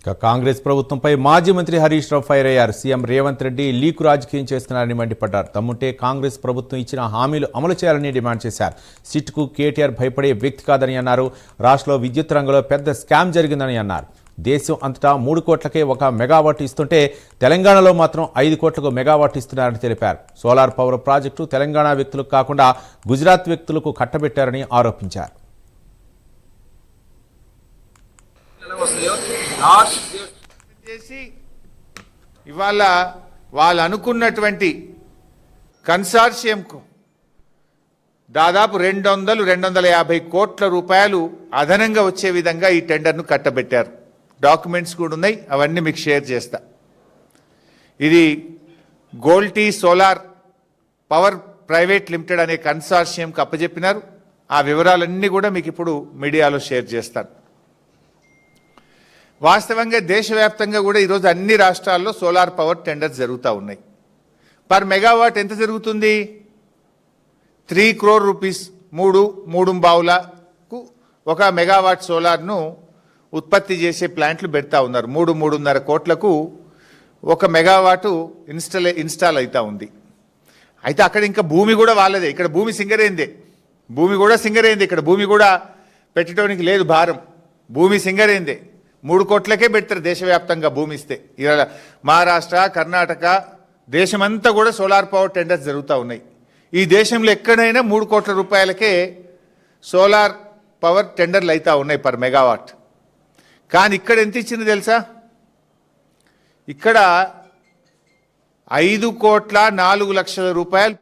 కాంగ్రెస్ ప్రభుత్వంపై మాజీ మంత్రి హరీష్ రావు ఫైర్ అయ్యారు. సీఎం రేవంత్ రెడ్డి లీకు రాజకీయం చేస్తున్నారని మండిపడ్డారు. తమ్ముంటే కాంగ్రెస్ ప్రభుత్వం ఇచ్చిన హామీలు అమలు చేయాలని డిమాండ్ చేశారు. సిట్కు కేటీఆర్ భయపడే వ్యక్తి కాదని అన్నారు. రాష్ట్రంలో విద్యుత్ రంగంలో పెద్ద స్కామ్ జరిగిందని అన్నారు. దేశం అంతటా 3 కోట్లకే 1 మెగావాట్ ఇస్తుంటే తెలంగాణలో మాత్రం 5 కోట్లకు మెగావాట్ ఇస్తున్నారని తెలిపారు. సోలార్ పవర్ ప్రాజెక్టు తెలంగాణ వ్యక్తులకు కాకుండా గుజరాత్ వ్యక్తులకు కట్టబెట్టారని ఆరోపించారు. ఇవాళ వాళ్ళు అనుకున్నటువంటి కన్సార్షియంకు దాదాపు 200-250 కోట్ల రూపాయలు అదనంగా వచ్చే విధంగా ఈ టెండర్ను కట్టబెట్టారు. డాక్యుమెంట్స్ కూడా ఉన్నాయి, అవన్నీ మీకు షేర్ చేస్తా. ఇది గోల్టీ సోలార్ పవర్ ప్రైవేట్ లిమిటెడ్ అనే కన్సార్షియంకు అప్పచెప్పినారు. ఆ వివరాలన్నీ కూడా మీకు ఇప్పుడు మీడియాలో షేర్ చేస్తాను. వాస్తవంగా దేశవ్యాప్తంగా కూడా ఈరోజు అన్ని రాష్ట్రాల్లో సోలార్ పవర్ టెండర్స్ జరుగుతూ ఉన్నాయి. పర్ మెగావాట్ ఎంత జరుగుతుంది? 3 crore రూపీస్. 3 బావులకు 1 మెగావాట్ సోలార్ను ఉత్పత్తి చేసే ప్లాంట్లు పెడతా ఉన్నారు. 3-3.5 కోట్లకు 1 మెగావాటు ఇన్స్టాల్ అవుతా ఉంది. అయితే అక్కడ ఇంకా భూమి కూడా వాళ్ళదే. ఇక్కడ భూమి సింగరేందే, భూమి కూడా సింగరేందే. ఇక్కడ భూమి కూడా పెట్టడానికి లేదు భారం, భూమి సింగరేందే. 3 కోట్లకే పెడతారు దేశవ్యాప్తంగా భూమి ఇస్తే. ఇవాళ మహారాష్ట్ర, కర్ణాటక దేశమంతా కూడా సోలార్ పవర్ టెండర్స్ జరుగుతూ ఉన్నాయి. ఈ దేశంలో ఎక్కడైనా 3 కోట్ల రూపాయలకే సోలార్ పవర్ టెండర్లు అవుతూ ఉన్నాయి పర్ మెగావాట్. కానీ ఇక్కడ ఎంత ఇచ్చింది తెలుసా? ఇక్కడ 5,04,00,00,000 రూపాయలు